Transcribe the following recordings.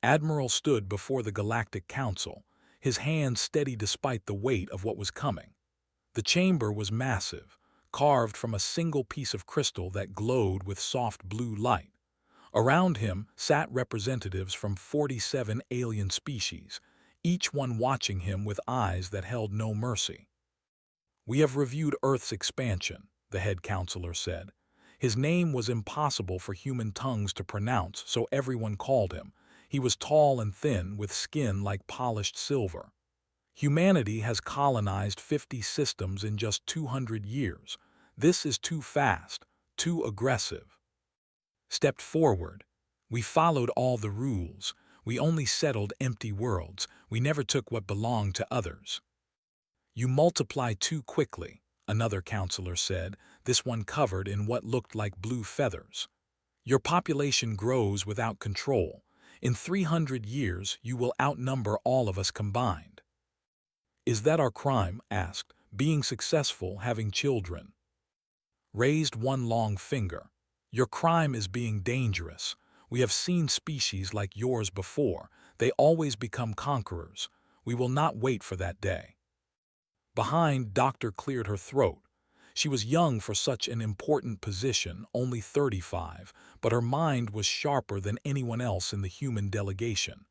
Admiral stood before the Galactic Council, his hands steady despite the weight of what was coming. The chamber was massive, carved from a single piece of crystal that glowed with soft blue light. Around him sat representatives from 47 alien species, each one watching him with eyes that held no mercy. "We have reviewed Earth's expansion," the head counselor said. His name was impossible for human tongues to pronounce, so everyone called him. He was tall and thin, with skin like polished silver. "Humanity has colonized 50 systems in just 200 years. This is too fast, too aggressive." Stepped forward. "We followed all the rules. We only settled empty worlds. We never took what belonged to others." "You multiply too quickly," another counselor said, this one covered in what looked like blue feathers. "Your population grows without control. In 300 years, you will outnumber all of us combined." "Is that our crime?" asked. "Being successful, having children?" Raised one long finger. "Your crime is being dangerous. We have seen species like yours before. They always become conquerors. We will not wait for that day." Behind, Doctor cleared her throat. She was young for such an important position, only 35, but her mind was sharper than anyone else in the human delegation.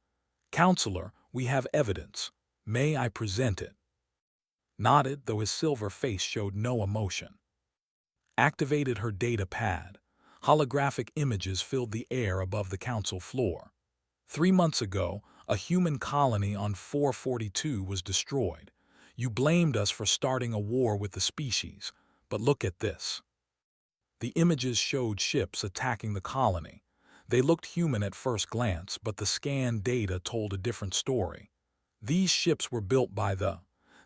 "Counselor, we have evidence. May I present it?" Nodded, though his silver face showed no emotion. Activated her data pad. Holographic images filled the air above the council floor. 3 months ago, a human colony on 442 was destroyed. You blamed us for starting a war with the species, but look at this. The images showed ships attacking the colony. They looked human at first glance, but the scanned data told a different story. These ships were built by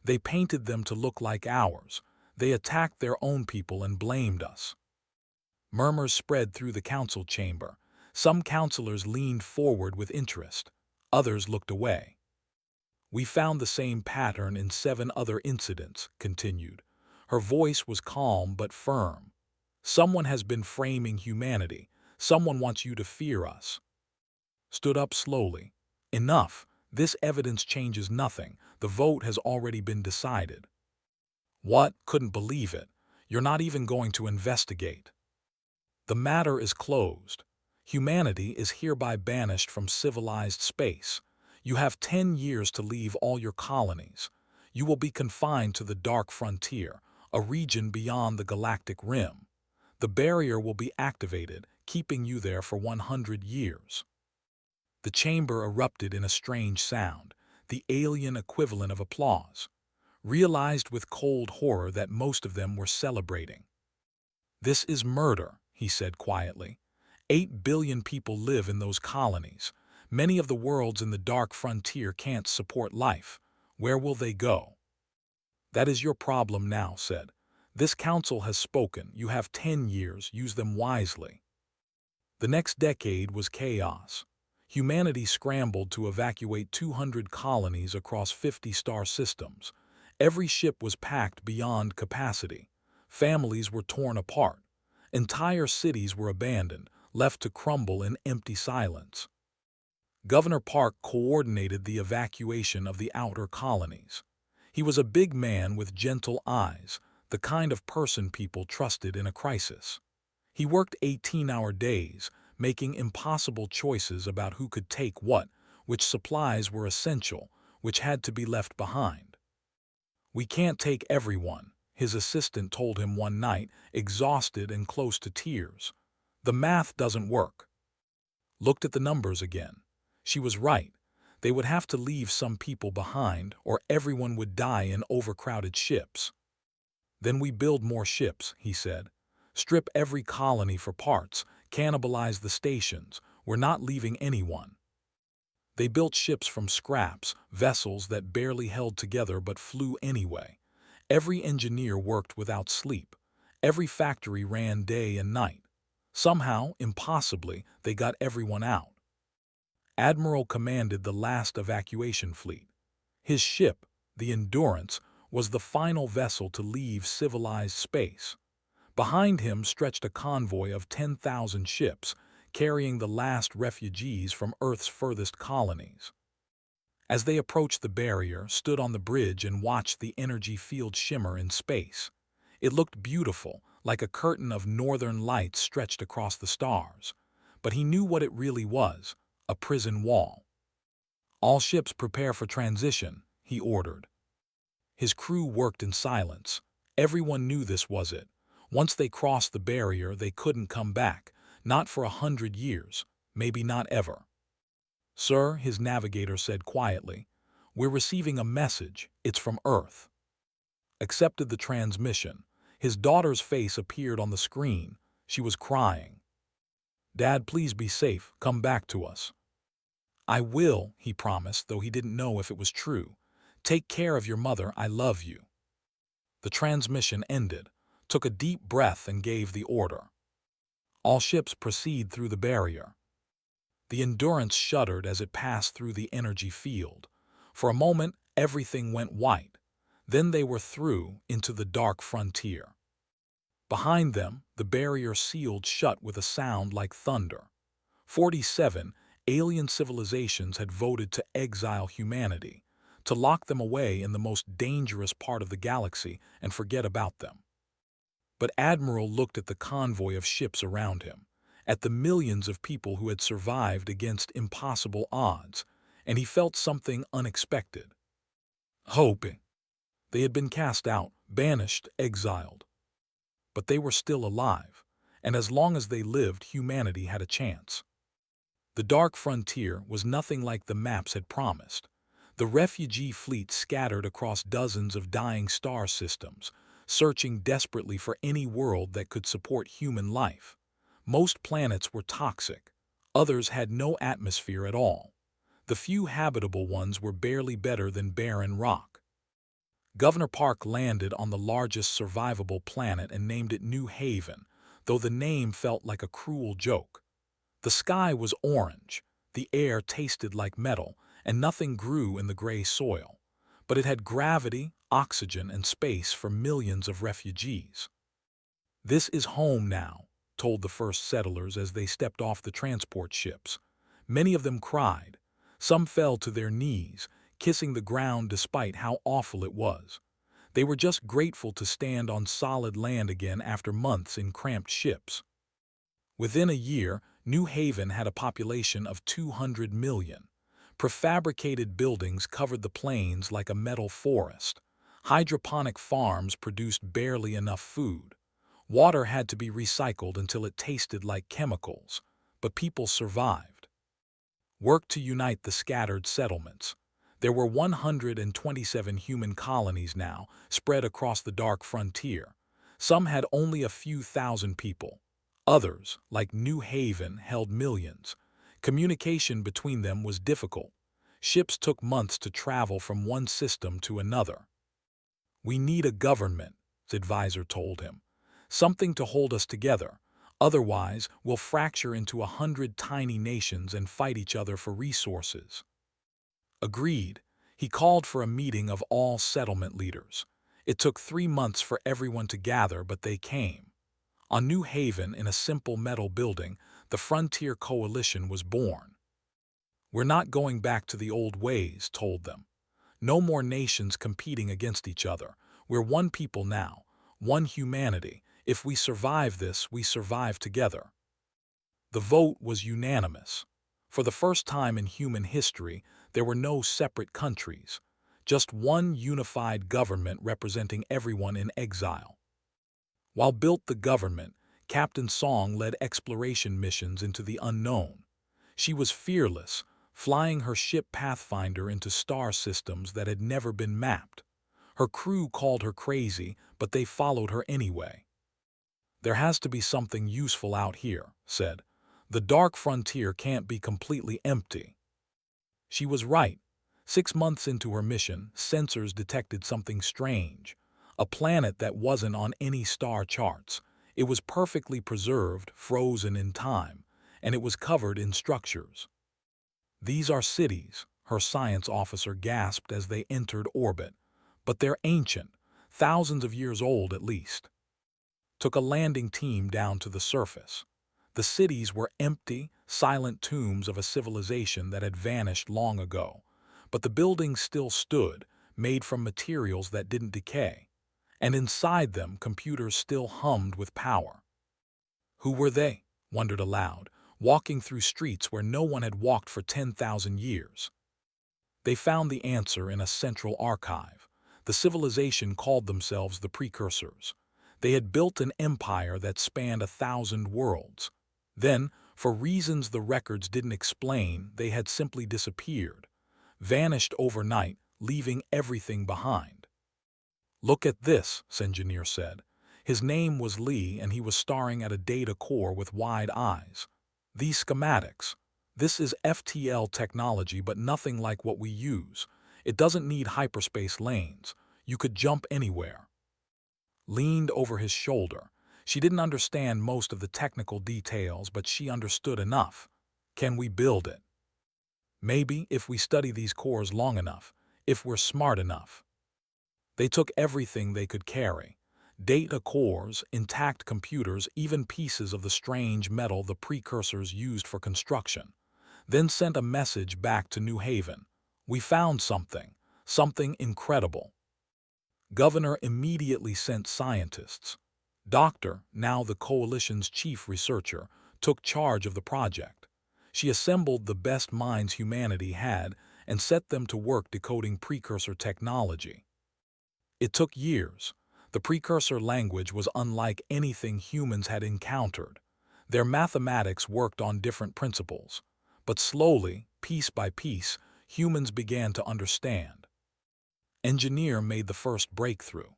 They painted them to look like ours. They attacked their own people and blamed us. Murmurs spread through the council chamber. Some counselors leaned forward with interest. Others looked away. "We found the same pattern in 7 other incidents," continued. Her voice was calm but firm. "Someone has been framing humanity. Someone wants you to fear us." Stood up slowly. "Enough. This evidence changes nothing. The vote has already been decided." "What? Couldn't believe it. You're not even going to investigate." "The matter is closed. Humanity is hereby banished from civilized space. You have 10 years to leave all your colonies. You will be confined to the dark frontier, a region beyond the galactic rim. The barrier will be activated, keeping you there for 100 years. The chamber erupted in a strange sound, the alien equivalent of applause. Realized with cold horror that most of them were celebrating. "This is murder," he said quietly. 8 billion people live in those colonies. Many of the worlds in the dark frontier can't support life. Where will they go?" "That is your problem now," said. "This council has spoken. You have 10 years. Use them wisely." The next decade was chaos. Humanity scrambled to evacuate 200 colonies across 50 star systems. Every ship was packed beyond capacity. Families were torn apart. Entire cities were abandoned, left to crumble in empty silence. Governor Park coordinated the evacuation of the outer colonies. He was a big man with gentle eyes, the kind of person people trusted in a crisis. He worked 18-hour days, making impossible choices about who could take what, which supplies were essential, which had to be left behind. "We can't take everyone," his assistant told him one night, exhausted and close to tears. "The math doesn't work." Looked at the numbers again. She was right. They would have to leave some people behind, or everyone would die in overcrowded ships. "Then we build more ships," he said. "Strip every colony for parts, cannibalize the stations. We're not leaving anyone." They built ships from scraps, vessels that barely held together but flew anyway. Every engineer worked without sleep. Every factory ran day and night. Somehow, impossibly, they got everyone out. Admiral commanded the last evacuation fleet. His ship, the Endurance, was the final vessel to leave civilized space. Behind him stretched a convoy of 10,000 ships, carrying the last refugees from Earth's furthest colonies. As they approached the barrier, stood on the bridge and watched the energy field shimmer in space. It looked beautiful, like a curtain of northern lights stretched across the stars. But he knew what it really was, a prison wall. "All ships prepare for transition," he ordered. His crew worked in silence. Everyone knew this was it. Once they crossed the barrier, they couldn't come back, not for 100 years, maybe not ever. "Sir," his navigator said quietly, "we're receiving a message. It's from Earth." Accepted the transmission. His daughter's face appeared on the screen. She was crying. "Dad, please be safe. Come back to us." "I will," he promised, though he didn't know if it was true. "Take care of your mother. I love you." The transmission ended, took a deep breath and gave the order. "All ships proceed through the barrier." The Endurance shuddered as it passed through the energy field. For a moment, everything went white. Then they were through into the dark frontier. Behind them, the barrier sealed shut with a sound like thunder. 47 alien civilizations had voted to exile humanity, to lock them away in the most dangerous part of the galaxy and forget about them. But Admiral looked at the convoy of ships around him, at the millions of people who had survived against impossible odds, and he felt something unexpected. Hope. They had been cast out, banished, exiled. But they were still alive, and as long as they lived, humanity had a chance. The dark frontier was nothing like the maps had promised. The refugee fleet scattered across dozens of dying star systems, searching desperately for any world that could support human life. Most planets were toxic. Others had no atmosphere at all. The few habitable ones were barely better than barren rock. Governor Park landed on the largest survivable planet and named it New Haven, though the name felt like a cruel joke. The sky was orange, the air tasted like metal, and nothing grew in the gray soil. But it had gravity, oxygen, and space for millions of refugees. "This is home now," told the first settlers as they stepped off the transport ships. Many of them cried. Some fell to their knees, kissing the ground despite how awful it was. They were just grateful to stand on solid land again after months in cramped ships. Within a year, New Haven had a population of 200 million. Prefabricated buildings covered the plains like a metal forest. Hydroponic farms produced barely enough food. Water had to be recycled until it tasted like chemicals, but people survived. Work to unite the scattered settlements. There were 127 human colonies now, spread across the dark frontier. Some had only a few thousand people. Others, like New Haven, held millions. Communication between them was difficult. Ships took months to travel from one system to another. "We need a government," his advisor told him. "Something to hold us together. Otherwise, we'll fracture into 100 tiny nations and fight each other for resources." Agreed. He called for a meeting of all settlement leaders. It took 3 months for everyone to gather, but they came. On New Haven, in a simple metal building, the Frontier Coalition was born. "We're not going back to the old ways," told them. "No more nations competing against each other. We're one people now, one humanity. If we survive this, we survive together." The vote was unanimous. For the first time in human history, there were no separate countries, just one unified government representing everyone in exile. While built the government, Captain Song led exploration missions into the unknown. She was fearless, flying her ship Pathfinder into star systems that had never been mapped. Her crew called her crazy, but they followed her anyway. "There has to be something useful out here," said. "The dark frontier can't be completely empty." She was right. 6 months into her mission, sensors detected something strange. A planet that wasn't on any star charts. It was perfectly preserved, frozen in time, and it was covered in structures. "These are cities," her science officer gasped as they entered orbit. "But they're ancient, thousands of years old at least." Took a landing team down to the surface. The cities were empty, silent tombs of a civilization that had vanished long ago. But the buildings still stood, made from materials that didn't decay. And inside them, computers still hummed with power. Who were they? Wondered aloud, walking through streets where no one had walked for 10,000 years. They found the answer in a central archive. The civilization called themselves the Precursors. They had built an empire that spanned 1,000 worlds. Then, for reasons the records didn't explain, they had simply disappeared, vanished overnight, leaving everything behind. "Look at this," Engineer said. His name was Lee, and he was staring at a data core with wide eyes. "These schematics. This is FTL technology, but nothing like what we use. It doesn't need hyperspace lanes. You could jump anywhere." Leaned over his shoulder. She didn't understand most of the technical details, but she understood enough. "Can we build it?" "Maybe, if we study these cores long enough, if we're smart enough." They took everything they could carry. Data cores, intact computers, even pieces of the strange metal the Precursors used for construction. Then sent a message back to New Haven. "We found something. Something incredible." Governor immediately sent scientists. Doctor, now the coalition's chief researcher, took charge of the project. She assembled the best minds humanity had and set them to work decoding precursor technology. It took years. The precursor language was unlike anything humans had encountered. Their mathematics worked on different principles. But slowly, piece by piece, humans began to understand. Engineer made the first breakthrough.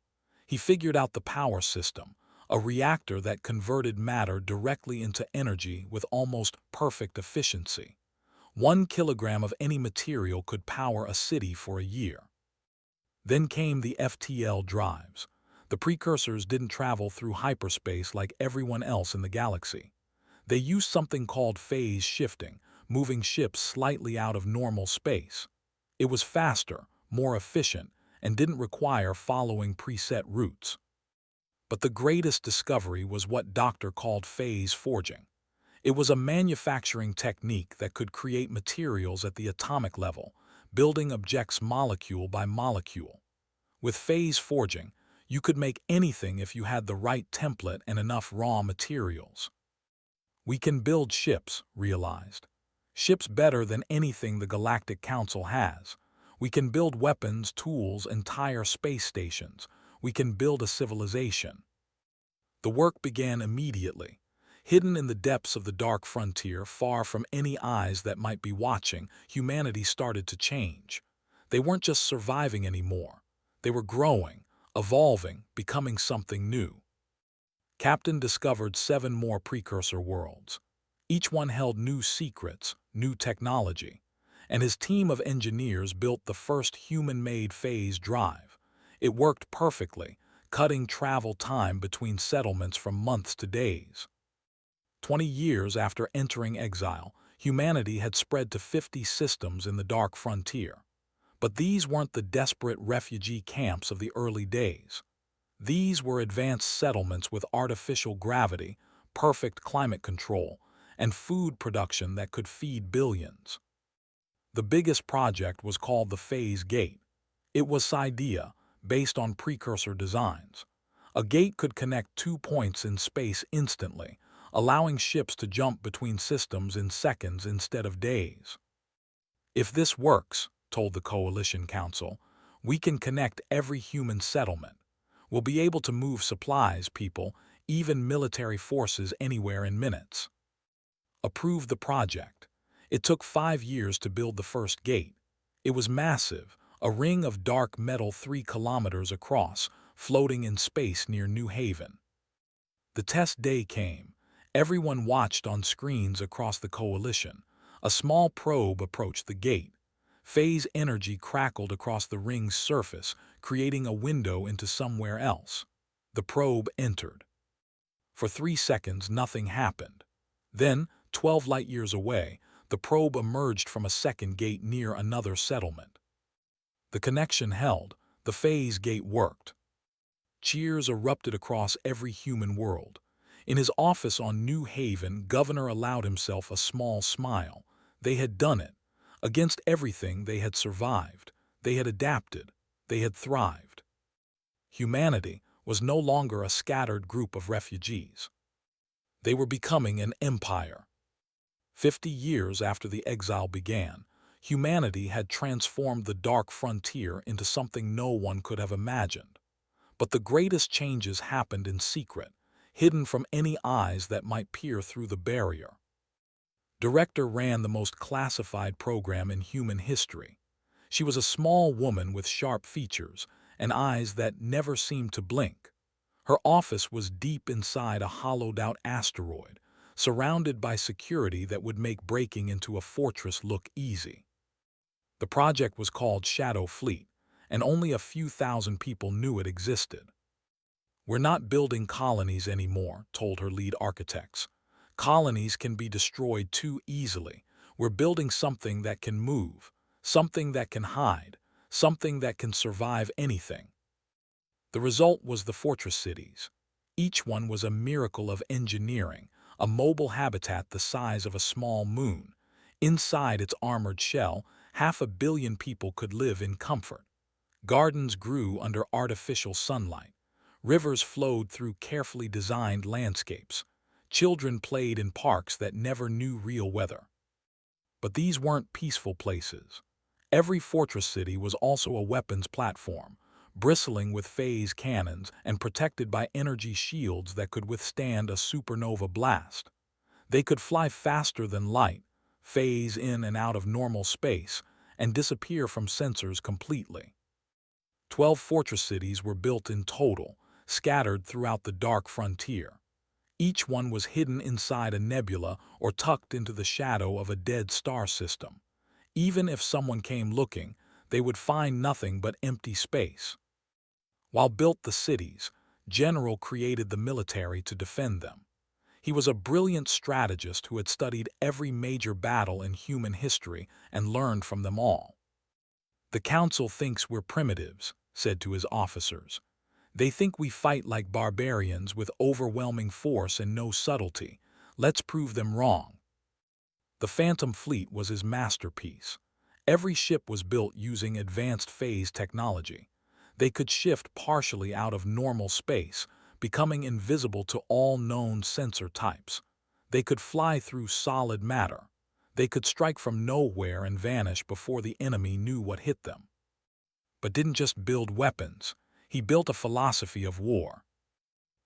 He figured out the power system, a reactor that converted matter directly into energy with almost perfect efficiency. 1 kilogram of any material could power a city for a year. Then came the FTL drives. The precursors didn't travel through hyperspace like everyone else in the galaxy. They used something called phase shifting, moving ships slightly out of normal space. It was faster, more efficient, and didn't require following preset routes. But the greatest discovery was what Doctor called phase forging. It was a manufacturing technique that could create materials at the atomic level, building objects molecule by molecule. With phase forging, you could make anything if you had the right template and enough raw materials. "We can build ships," realized. "Ships better than anything the Galactic Council has. We can build weapons, tools, entire space stations. We can build a civilization." The work began immediately. Hidden in the depths of the dark frontier, far from any eyes that might be watching, humanity started to change. They weren't just surviving anymore. They were growing, evolving, becoming something new. Captain discovered 7 more precursor worlds. Each one held new secrets, new technology, and his team of engineers built the first human-made phase drive. It worked perfectly, cutting travel time between settlements from months to days. 20 years after entering exile, humanity had spread to 50 systems in the dark frontier. But these weren't the desperate refugee camps of the early days. These were advanced settlements with artificial gravity, perfect climate control, and food production that could feed billions. The biggest project was called the Phase Gate. It was idea, based on precursor designs. A gate could connect 2 points in space instantly, allowing ships to jump between systems in seconds instead of days. "If this works," told the Coalition Council, "we can connect every human settlement. We'll be able to move supplies, people, even military forces anywhere in minutes." Approved the project. It took 5 years to build the first gate. It was massive, a ring of dark metal 3 kilometers across, floating in space near New Haven. The test day came. Everyone watched on screens across the coalition. A small probe approached the gate. Phase energy crackled across the ring's surface, creating a window into somewhere else. The probe entered. For 3 seconds, nothing happened. Then, 12 light-years away, the probe emerged from a second gate near another settlement. The connection held. The phase gate worked. Cheers erupted across every human world. In his office on New Haven, Governor allowed himself a small smile. They had done it. Against everything, they had survived. They had adapted. They had thrived. Humanity was no longer a scattered group of refugees. They were becoming an empire. 50 years after the exile began, humanity had transformed the dark frontier into something no one could have imagined. But the greatest changes happened in secret, hidden from any eyes that might peer through the barrier. Director ran the most classified program in human history. She was a small woman with sharp features and eyes that never seemed to blink. Her office was deep inside a hollowed-out asteroid, surrounded by security that would make breaking into a fortress look easy. The project was called Shadow Fleet, and only a few thousand people knew it existed. "We're not building colonies anymore," told her lead architects. "Colonies can be destroyed too easily. We're building something that can move, something that can hide, something that can survive anything." The result was the fortress cities. Each one was a miracle of engineering, a mobile habitat the size of a small moon. Inside its armored shell, 500 million people could live in comfort. Gardens grew under artificial sunlight. Rivers flowed through carefully designed landscapes. Children played in parks that never knew real weather. But these weren't peaceful places. Every fortress city was also a weapons platform, bristling with phase cannons and protected by energy shields that could withstand a supernova blast. They could fly faster than light, phase in and out of normal space, and disappear from sensors completely. 12 fortress cities were built in total, scattered throughout the dark frontier. Each one was hidden inside a nebula or tucked into the shadow of a dead star system. Even if someone came looking, they would find nothing but empty space. While built the cities, General created the military to defend them. He was a brilliant strategist who had studied every major battle in human history and learned from them all. "The Council thinks we're primitives," said to his officers. "They think we fight like barbarians with overwhelming force and no subtlety. Let's prove them wrong." The Phantom Fleet was his masterpiece. Every ship was built using advanced phase technology. They could shift partially out of normal space, becoming invisible to all known sensor types. They could fly through solid matter. They could strike from nowhere and vanish before the enemy knew what hit them. But didn't just build weapons. He built a philosophy of war.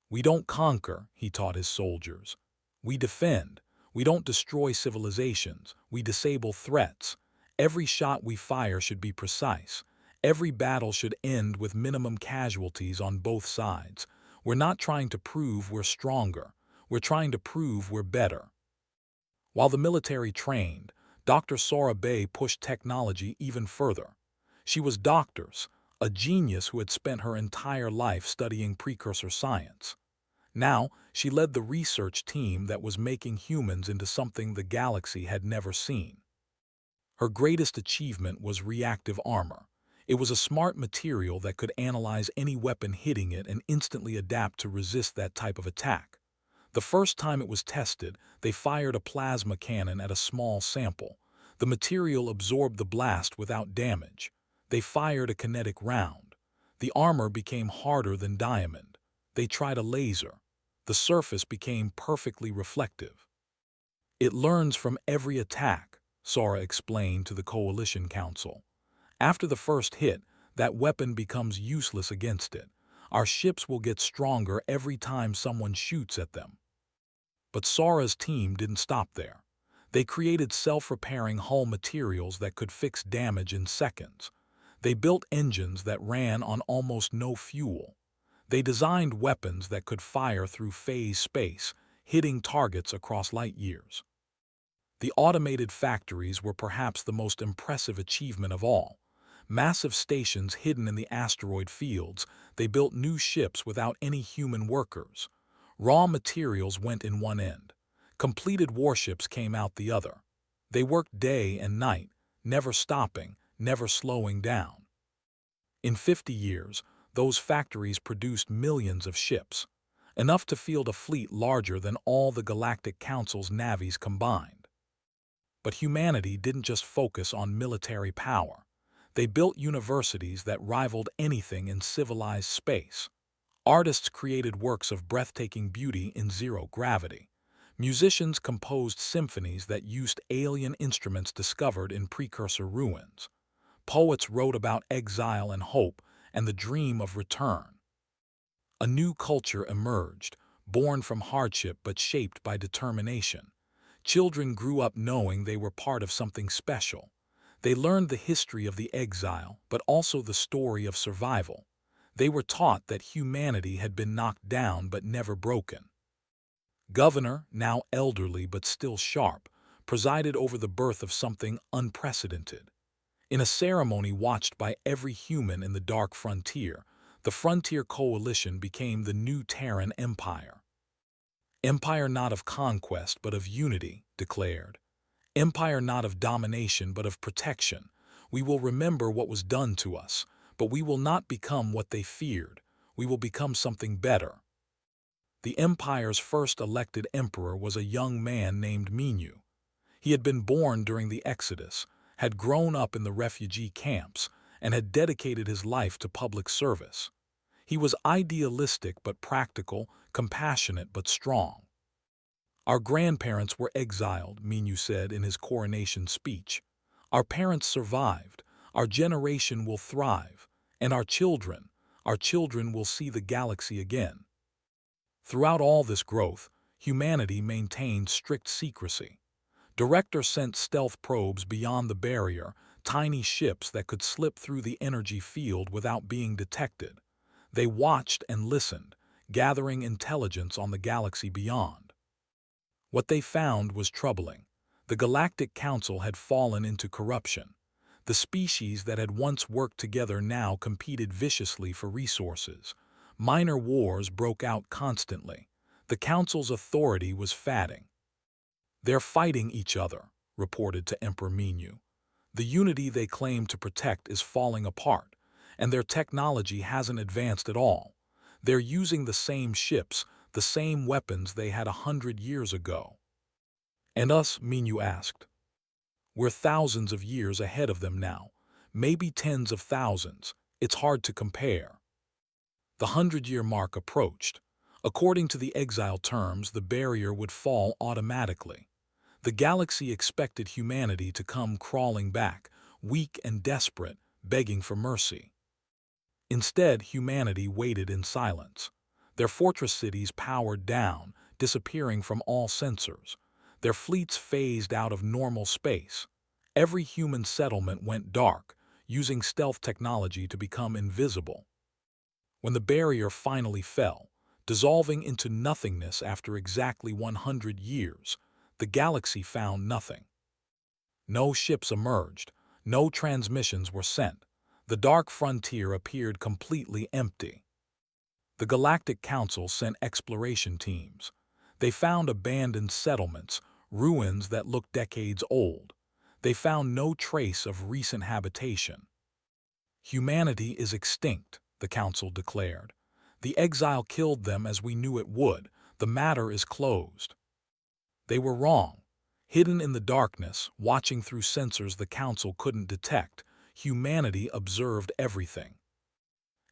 "We don't conquer," he taught his soldiers. "We defend. We don't destroy civilizations. We disable threats. Every shot we fire should be precise. Every battle should end with minimum casualties on both sides. We're not trying to prove we're stronger. We're trying to prove we're better." While the military trained, Dr. Sora Bay pushed technology even further. She was doctors, a genius who had spent her entire life studying precursor science. Now, she led the research team that was making humans into something the galaxy had never seen. Her greatest achievement was reactive armor. It was a smart material that could analyze any weapon hitting it and instantly adapt to resist that type of attack. The first time it was tested, they fired a plasma cannon at a small sample. The material absorbed the blast without damage. They fired a kinetic round. The armor became harder than diamond. They tried a laser. The surface became perfectly reflective. "It learns from every attack," Sora explained to the Coalition Council. "After the first hit, that weapon becomes useless against it. Our ships will get stronger every time someone shoots at them." But Sora's team didn't stop there. They created self-repairing hull materials that could fix damage in seconds. They built engines that ran on almost no fuel. They designed weapons that could fire through phase space, hitting targets across light years. The automated factories were perhaps the most impressive achievement of all. Massive stations hidden in the asteroid fields, they built new ships without any human workers. Raw materials went in one end. Completed warships came out the other. They worked day and night, never stopping, never slowing down. In 50 years, those factories produced millions of ships. enough to field a fleet larger than all the Galactic Council's navies combined. But humanity didn't just focus on military power. They built universities that rivaled anything in civilized space. Artists created works of breathtaking beauty in zero gravity. Musicians composed symphonies that used alien instruments discovered in precursor ruins. Poets wrote about exile and hope and the dream of return. A new culture emerged, born from hardship but shaped by determination. Children grew up knowing they were part of something special. They learned the history of the exile, but also the story of survival. They were taught that humanity had been knocked down but never broken. Governor, now elderly but still sharp, presided over the birth of something unprecedented. In a ceremony watched by every human in the Dark Frontier, the Frontier Coalition became the new Terran Empire. Empire not of conquest but of unity, declared. Empire not of domination but of protection. We will remember what was done to us, but we will not become what they feared. We will become something better. The Empire's first elected emperor was a young man named Minyu. He had been born during the Exodus, had grown up in the refugee camps, and had dedicated his life to public service. He was idealistic but practical, compassionate but strong. Our grandparents were exiled, Minyu said in his coronation speech. Our parents survived. Our generation will thrive. And our children will see the galaxy again. Throughout all this growth, humanity maintained strict secrecy. Director sent stealth probes beyond the barrier, tiny ships that could slip through the energy field without being detected. They watched and listened, gathering intelligence on the galaxy beyond. What they found was troubling. The Galactic Council had fallen into corruption. The species that had once worked together now competed viciously for resources. Minor wars broke out constantly. The Council's authority was fading. "They're fighting each other," reported to Emperor Minyu. "The unity they claim to protect is falling apart, and their technology hasn't advanced at all. They're using the same ships, the same weapons they had 100 years ago." "And us?" Minyu asked. "We're thousands of years ahead of them now, maybe tens of thousands. It's hard to compare." The 100-year mark approached. According to the exile terms, the barrier would fall automatically. The galaxy expected humanity to come crawling back, weak and desperate, begging for mercy. Instead, humanity waited in silence. Their fortress cities powered down, disappearing from all sensors. Their fleets phased out of normal space. Every human settlement went dark, using stealth technology to become invisible. When the barrier finally fell, dissolving into nothingness after exactly 100 years, the galaxy found nothing. No ships emerged, no transmissions were sent. The Dark Frontier appeared completely empty. The Galactic Council sent exploration teams. They found abandoned settlements, ruins that looked decades old. They found no trace of recent habitation. "Humanity is extinct," the Council declared. "The exile killed them as we knew it would. The matter is closed." They were wrong. Hidden in the darkness, watching through sensors the Council couldn't detect, humanity observed everything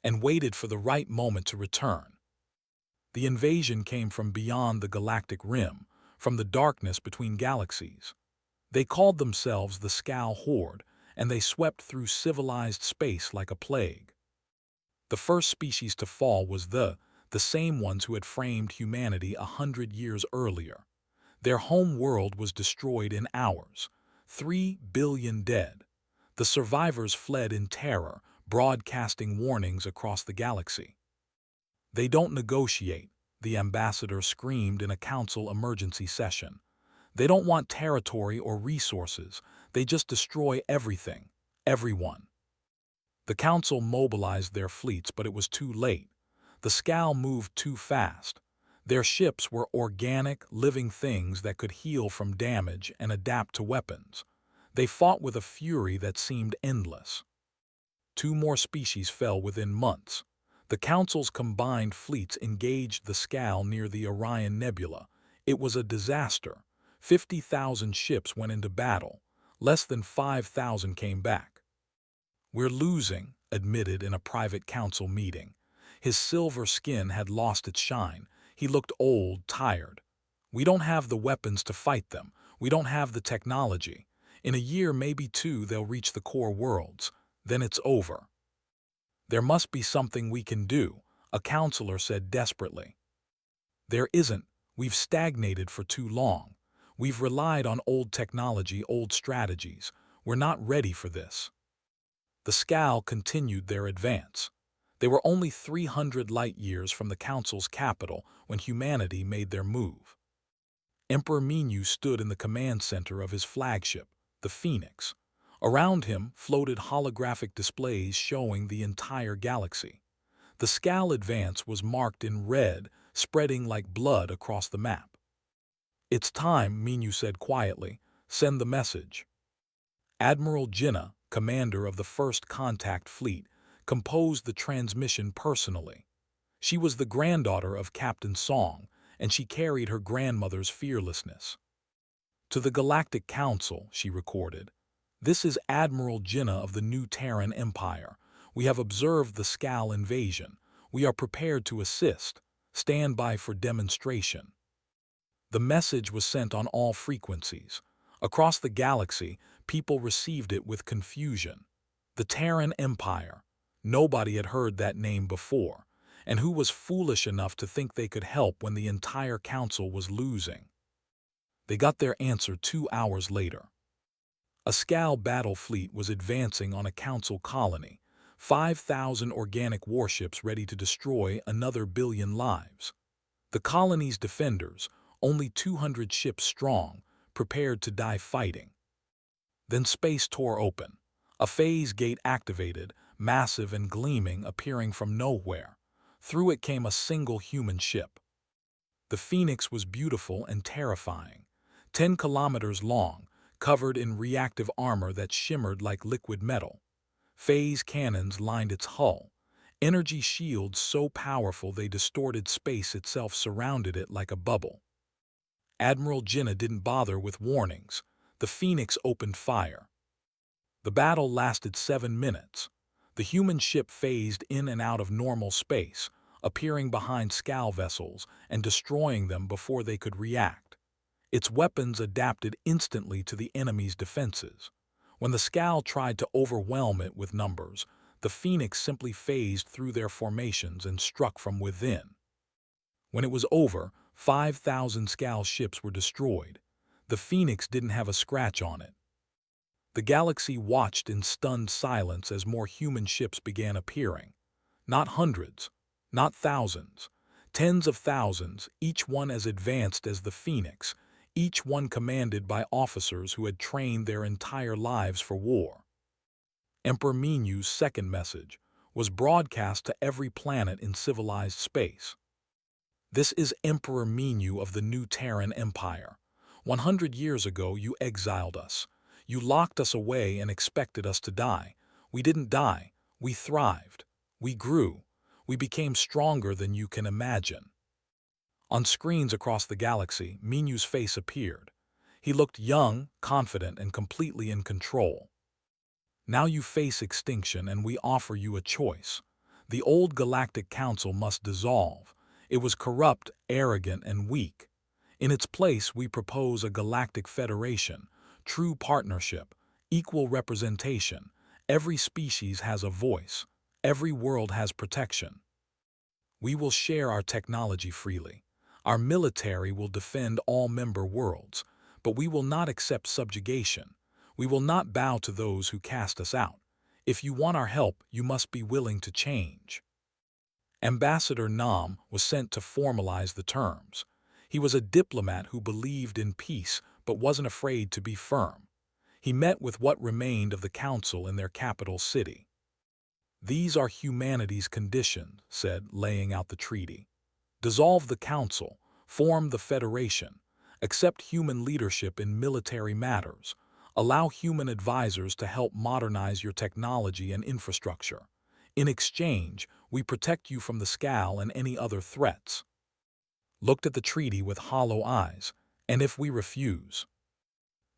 and waited for the right moment to return. The invasion came from beyond the galactic rim, from the darkness between galaxies. They called themselves the Scowl Horde, and they swept through civilized space like a plague. The first species to fall was the same ones who had framed humanity 100 years earlier. Their home world was destroyed in hours. 3 billion dead. The survivors fled in terror, broadcasting warnings across the galaxy. "They don't negotiate," the ambassador screamed in a council emergency session. "They don't want territory or resources. They just destroy everything, everyone." The council mobilized their fleets, but it was too late. The Scowl moved too fast. Their ships were organic, living things that could heal from damage and adapt to weapons. They fought with a fury that seemed endless. 2 more species fell within months. The Council's combined fleets engaged the Scal near the Orion Nebula. It was a disaster. 50,000 ships went into battle. Less than 5,000 came back. "We're losing," admitted in a private council meeting. His silver skin had lost its shine. He looked old, tired. "We don't have the weapons to fight them. We don't have the technology. In a year, maybe two, they'll reach the core worlds. Then it's over." "There must be something we can do," a counselor said desperately. "There isn't. We've stagnated for too long. We've relied on old technology, old strategies. We're not ready for this." The Scal continued their advance. They were only 300 light-years from the Council's capital when humanity made their move. Emperor Minu stood in the command center of his flagship, the Phoenix. Around him floated holographic displays showing the entire galaxy. The Scal advance was marked in red, spreading like blood across the map. "It's time," Minu said quietly. "Send the message." Admiral Jinnah, commander of the First Contact Fleet, composed the transmission personally. She was the granddaughter of Captain Song, and she carried her grandmother's fearlessness. "To the Galactic Council," she recorded. "This is Admiral Jinnah of the New Terran Empire. We have observed the Scal invasion. We are prepared to assist. Stand by for demonstration." The message was sent on all frequencies. Across the galaxy, people received it with confusion. The Terran Empire. Nobody had heard that name before. And who was foolish enough to think they could help when the entire council was losing? They got their answer 2 hours later. A Scal battle fleet was advancing on a council colony, 5,000 organic warships ready to destroy another billion lives. The colony's defenders, only 200 ships strong, prepared to die fighting. Then space tore open. A phase gate activated, massive and gleaming, appearing from nowhere. Through it came a single human ship. The Phoenix was beautiful and terrifying. 10 kilometers long, covered in reactive armor that shimmered like liquid metal. Phase cannons lined its hull. Energy shields so powerful they distorted space itself, surrounded it like a bubble. Admiral Jinnah didn't bother with warnings. The Phoenix opened fire. The battle lasted 7 minutes. The human ship phased in and out of normal space, appearing behind Scal vessels and destroying them before they could react. Its weapons adapted instantly to the enemy's defenses. When the Scal tried to overwhelm it with numbers, the Phoenix simply phased through their formations and struck from within. When it was over, 5,000 Scal ships were destroyed. The Phoenix didn't have a scratch on it. The galaxy watched in stunned silence as more human ships began appearing. Not hundreds, not thousands, tens of thousands, each one as advanced as the Phoenix, each one commanded by officers who had trained their entire lives for war. Emperor Minu's second message was broadcast to every planet in civilized space. "This is Emperor Minu of the New Terran Empire. 100 years ago you exiled us. You locked us away and expected us to die. We didn't die. We thrived. We grew. We became stronger than you can imagine." On screens across the galaxy, Minu's face appeared. He looked young, confident, and completely in control. "Now you face extinction, and we offer you a choice. The old Galactic Council must dissolve. It was corrupt, arrogant, and weak. In its place, we propose a Galactic Federation, true partnership, equal representation. Every species has a voice. Every world has protection. We will share our technology freely. Our military will defend all member worlds, but we will not accept subjugation. We will not bow to those who cast us out. If you want our help, you must be willing to change." Ambassador Nam was sent to formalize the terms. He was a diplomat who believed in peace but wasn't afraid to be firm. He met with what remained of the council in their capital city. "These are humanity's conditions," said, laying out the treaty. "Dissolve the council, form the federation, accept human leadership in military matters, allow human advisors to help modernize your technology and infrastructure. In exchange, we protect you from the Scal and any other threats. Looked at the treaty with hollow eyes, and if we refuse,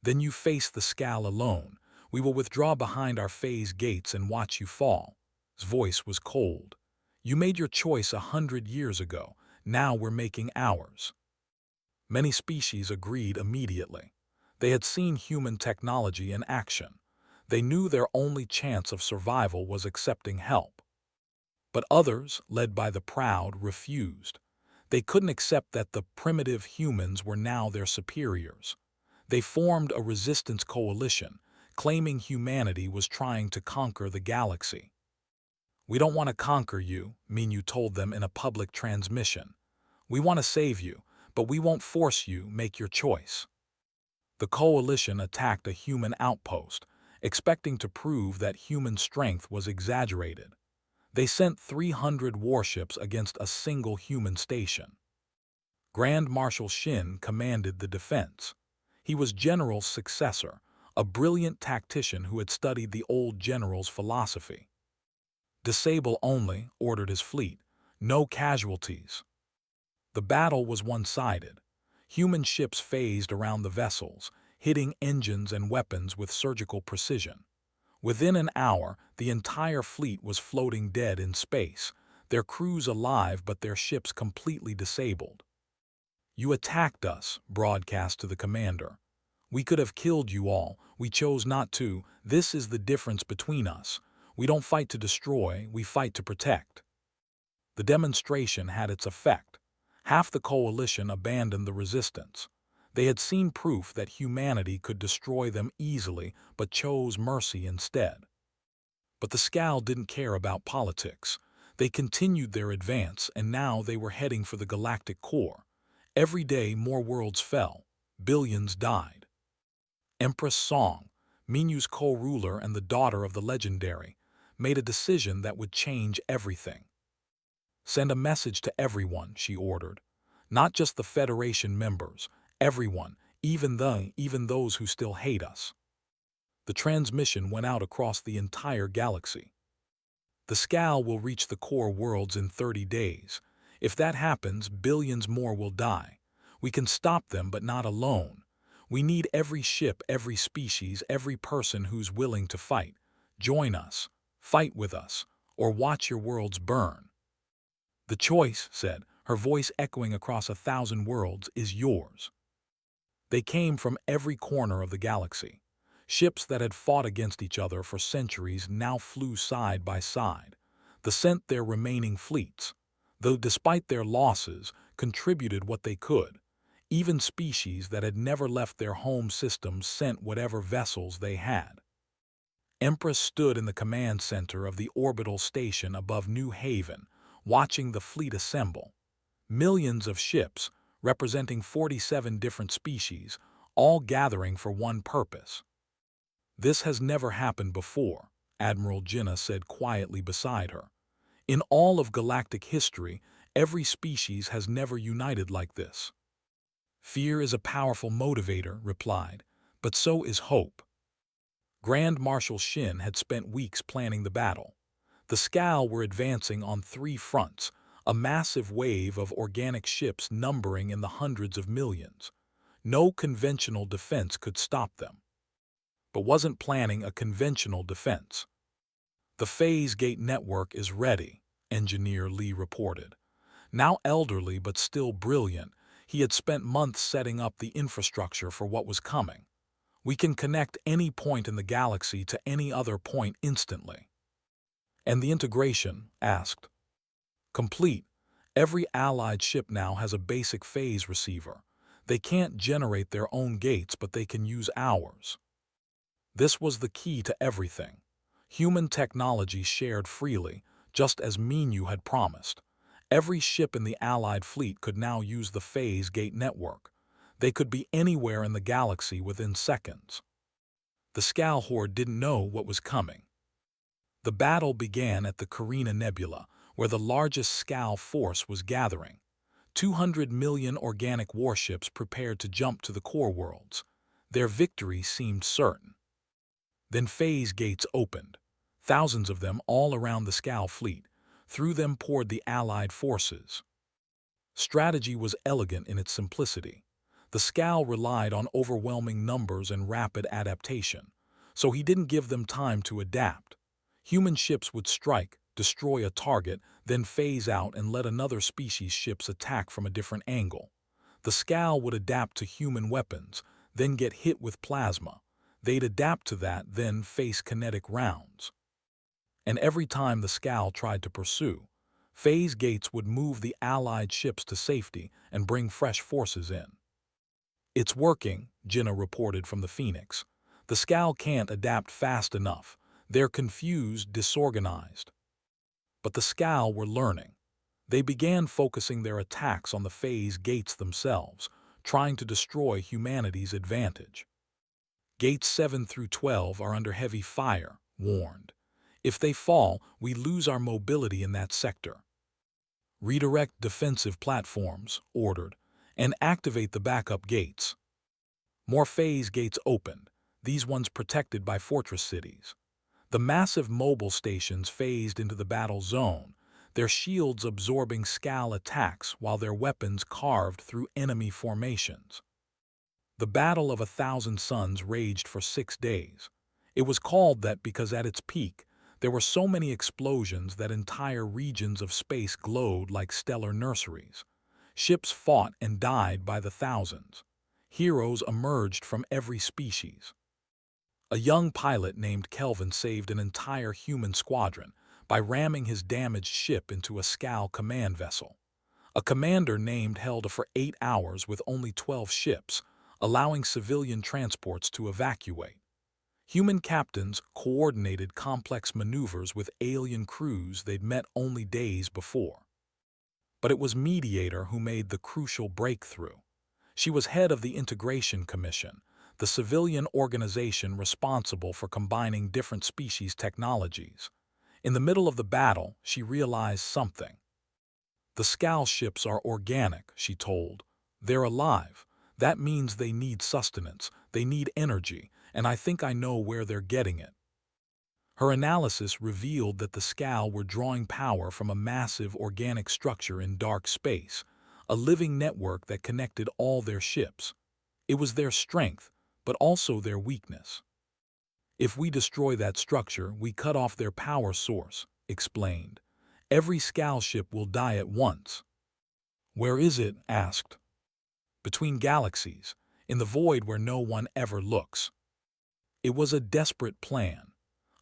then you face the Scal alone. We will withdraw behind our phase gates and watch you fall. His voice was cold. You made your choice 100 years ago. Now we're making ours. Many species agreed immediately. They had seen human technology in action. They knew their only chance of survival was accepting help. But others, led by the proud, refused. They couldn't accept that the primitive humans were now their superiors. They formed a resistance coalition, claiming humanity was trying to conquer the galaxy. "We don't want to conquer you," Minyu told them in a public transmission. "We want to save you, but we won't force you make your choice." The coalition attacked a human outpost, expecting to prove that human strength was exaggerated. They sent 300 warships against a single human station. Grand Marshal Shin commanded the defense. He was General's successor, a brilliant tactician who had studied the old general's philosophy. "Disable only," ordered his fleet. "No casualties." The battle was one-sided. Human ships phased around the vessels, hitting engines and weapons with surgical precision. Within an hour, the entire fleet was floating dead in space, their crews alive but their ships completely disabled. "You attacked us," broadcast to the commander. "We could have killed you all. We chose not to. This is the difference between us. We don't fight to destroy, we fight to protect." The demonstration had its effect. Half the coalition abandoned the resistance. They had seen proof that humanity could destroy them easily, but chose mercy instead. But the Scal didn't care about politics. They continued their advance, and now they were heading for the galactic core. Every day more worlds fell. Billions died. Empress Song, Minyu's co-ruler and the daughter of the legendary, made a decision that would change everything. "Send a message to everyone," she ordered. "Not just the Federation members. Everyone, even those who still hate us." The transmission went out across the entire galaxy. "The Scal will reach the core worlds in 30 days. If that happens, billions more will die. We can stop them, but not alone. We need every ship, every species, every person who's willing to fight. Join us, fight with us, or watch your worlds burn." "The choice," said, her voice echoing across 1,000 worlds, "is yours." They came from every corner of the galaxy. Ships that had fought against each other for centuries now flew side by side. They sent their remaining fleets, though despite their losses, contributed what they could. Even species that had never left their home systems sent whatever vessels they had. Empress stood in the command center of the orbital station above New Haven, watching the fleet assemble. Millions of ships, representing 47 different species, all gathering for one purpose. "This has never happened before," Admiral Jinnah said quietly beside her. "In all of galactic history, every species has never united like this." "Fear is a powerful motivator," replied, "but so is hope." Grand Marshal Shin had spent weeks planning the battle. The Scal were advancing on 3 fronts, a massive wave of organic ships numbering in the hundreds of millions. No conventional defense could stop them. But wasn't planning a conventional defense. "The phase gate network is ready," Engineer Lee reported. Now elderly but still brilliant, he had spent months setting up the infrastructure for what was coming. "We can connect any point in the galaxy to any other point instantly." "And the integration?" asked. "Complete. Every allied ship now has a basic phase receiver. They can't generate their own gates, but they can use ours." This was the key to everything. Human technology shared freely, just as Minyu had promised. Every ship in the Allied fleet could now use the phase gate network. They could be anywhere in the galaxy within seconds. The Scal Horde didn't know what was coming. The battle began at the Carina Nebula, where the largest Scal force was gathering. 200 million organic warships prepared to jump to the core worlds. Their victory seemed certain. Then phase gates opened. thousands of them all around the Scowl fleet. Through them poured the Allied forces. Strategy was elegant in its simplicity. The Scowl relied on overwhelming numbers and rapid adaptation, so he didn't give them time to adapt. Human ships would strike, destroy a target, then phase out and let another species' ships attack from a different angle. The Scowl would adapt to human weapons, then get hit with plasma. They'd adapt to that, then face kinetic rounds. And every time the Scowl tried to pursue, phase gates would move the Allied ships to safety and bring fresh forces in. "It's working," Jinnah reported from the Phoenix. "The Scowl can't adapt fast enough. They're confused, disorganized." But the Scowl were learning. They began focusing their attacks on the phase gates themselves, trying to destroy humanity's advantage. "Gates 7 through 12 are under heavy fire," warned. "If they fall, we lose our mobility in that sector." "Redirect defensive platforms," ordered, "and activate the backup gates." More phase gates opened, these ones protected by fortress cities. The massive mobile stations phased into the battle zone, their shields absorbing Scowl attacks while their weapons carved through enemy formations. The Battle of 1,000 Suns raged for 6 days. It was called that because at its peak, there were so many explosions that entire regions of space glowed like stellar nurseries. Ships fought and died by the thousands. Heroes emerged from every species. A young pilot named Kelvin saved an entire human squadron by ramming his damaged ship into a Scowl command vessel. A commander named held for 8 hours with only 12 ships, allowing civilian transports to evacuate. Human captains coordinated complex maneuvers with alien crews they'd met only days before. But it was Mediator who made the crucial breakthrough. She was head of the Integration Commission, the civilian organization responsible for combining different species' technologies. In the middle of the battle, she realized something. "The Scowl ships are organic," she told. "They're alive. That means they need sustenance, they need energy, and I think I know where they're getting it." Her analysis revealed that the Scowl were drawing power from a massive organic structure in dark space, a living network that connected all their ships. It was their strength, but also their weakness. "If we destroy that structure, we cut off their power source," explained. "Every Scowl ship will die at once." "Where is it?" asked. "Between galaxies, in the void where no one ever looks." It was a desperate plan.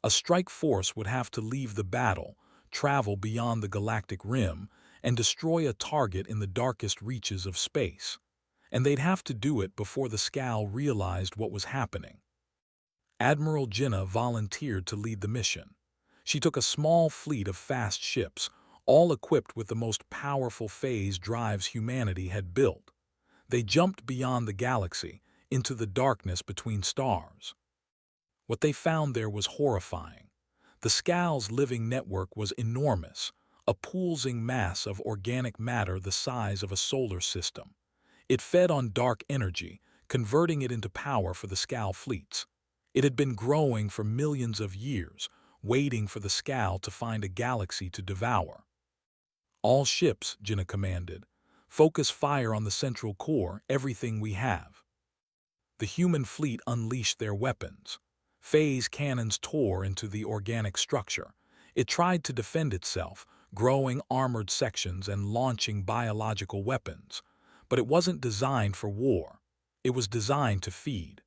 A strike force would have to leave the battle, travel beyond the galactic rim, and destroy a target in the darkest reaches of space. And they'd have to do it before the Scowl realized what was happening. Admiral Jinnah volunteered to lead the mission. She took a small fleet of fast ships, all equipped with the most powerful phase drives humanity had built. They jumped beyond the galaxy, into the darkness between stars. What they found there was horrifying. The Scowl's living network was enormous, a pulsing mass of organic matter the size of a solar system. It fed on dark energy, converting it into power for the Scowl fleets. It had been growing for millions of years, waiting for the Scowl to find a galaxy to devour. "All ships," Jinnah commanded, "focus fire on the central core, everything we have." The human fleet unleashed their weapons. Phase cannons tore into the organic structure. It tried to defend itself, growing armored sections and launching biological weapons. But it wasn't designed for war. It was designed to feed.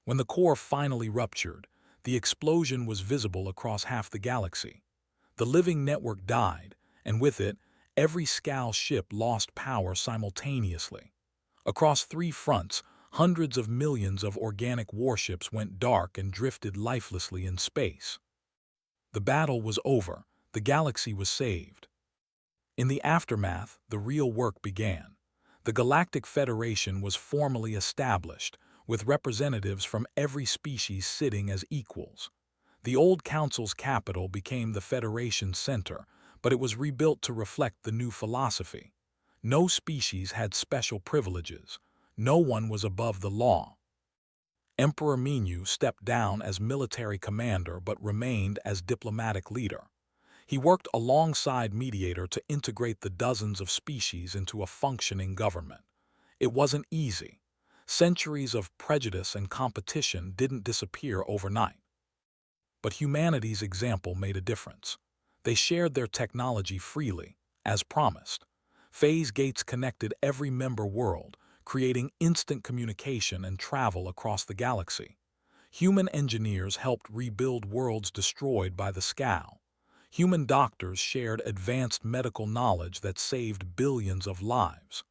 When the core finally ruptured, the explosion was visible across half the galaxy. The living network died, and with it, every Scowl ship lost power simultaneously. Across 3 fronts, hundreds of millions of organic warships went dark and drifted lifelessly in space. The battle was over. The galaxy was saved. In the aftermath, the real work began. The Galactic Federation was formally established, with representatives from every species sitting as equals. The old council's capital became the Federation's center, but it was rebuilt to reflect the new philosophy. No species had special privileges. No one was above the law. Emperor Minyu stepped down as military commander but remained as diplomatic leader. He worked alongside Mediator to integrate the dozens of species into a functioning government. It wasn't easy. Centuries of prejudice and competition didn't disappear overnight. But humanity's example made a difference. They shared their technology freely, as promised. Phase gates connected every member world, creating instant communication and travel across the galaxy. Human engineers helped rebuild worlds destroyed by the scow. Human doctors shared advanced medical knowledge that saved billions of lives.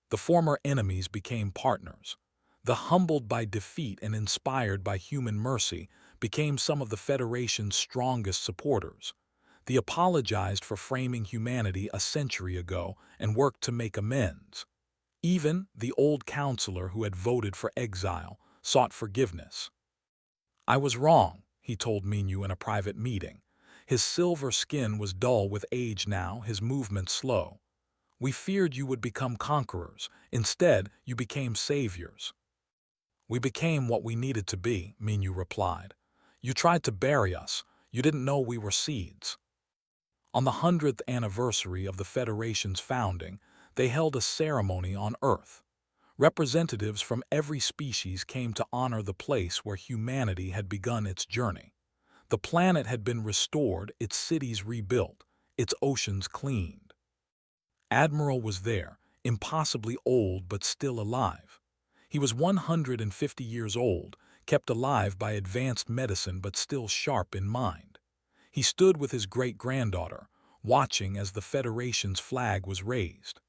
The former enemies became partners. The humbled by defeat and inspired by human mercy became some of the Federation's strongest supporters. They apologized for framing humanity a century ago and worked to make amends. Even the old counselor who had voted for exile sought forgiveness. "I was wrong," he told Minyu in a private meeting. His silver skin was dull with age now, his movements slow. "We feared you would become conquerors. Instead, you became saviors." "We became what we needed to be," Minyu replied. "You tried to bury us. You didn't know we were seeds." On the 100th anniversary of the Federation's founding, they held a ceremony on Earth. Representatives from every species came to honor the place where humanity had begun its journey. The planet had been restored, its cities rebuilt, its oceans cleaned. Admiral was there, impossibly old but still alive. He was 150 years old, kept alive by advanced medicine but still sharp in mind. He stood with his great-granddaughter, watching as the Federation's flag was raised.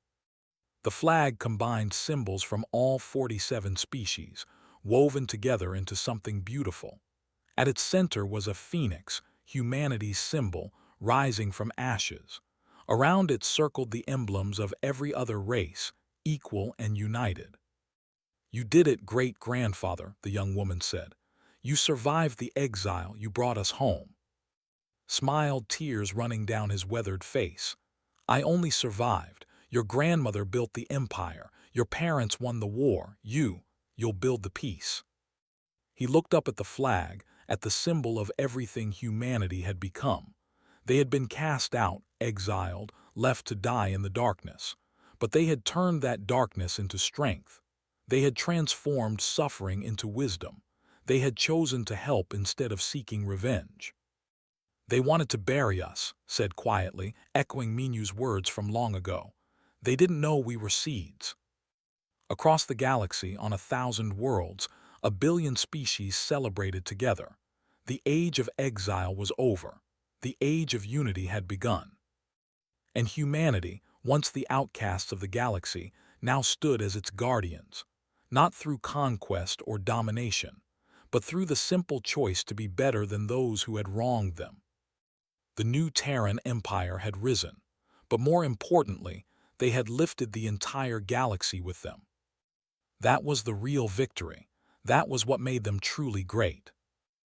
The flag combined symbols from all 47 species, woven together into something beautiful. At its center was a phoenix, humanity's symbol, rising from ashes. Around it circled the emblems of every other race, equal and united. "You did it, great-grandfather," the young woman said. "You survived the exile, you brought us home." Smiled, tears running down his weathered face. "I only survived. Your grandmother built the empire. Your parents won the war. You'll build the peace." He looked up at the flag, at the symbol of everything humanity had become. They had been cast out, exiled, left to die in the darkness. But they had turned that darkness into strength. They had transformed suffering into wisdom. They had chosen to help instead of seeking revenge. "They wanted to bury us," said quietly, echoing Minyu's words from long ago. "They didn't know we were seeds." Across the galaxy, on 1,000 worlds, 1 billion species celebrated together. The age of exile was over. The age of unity had begun. And humanity, once the outcasts of the galaxy, now stood as its guardians, not through conquest or domination, but through the simple choice to be better than those who had wronged them. The new Terran Empire had risen, but more importantly, they had lifted the entire galaxy with them. That was the real victory. That was what made them truly great.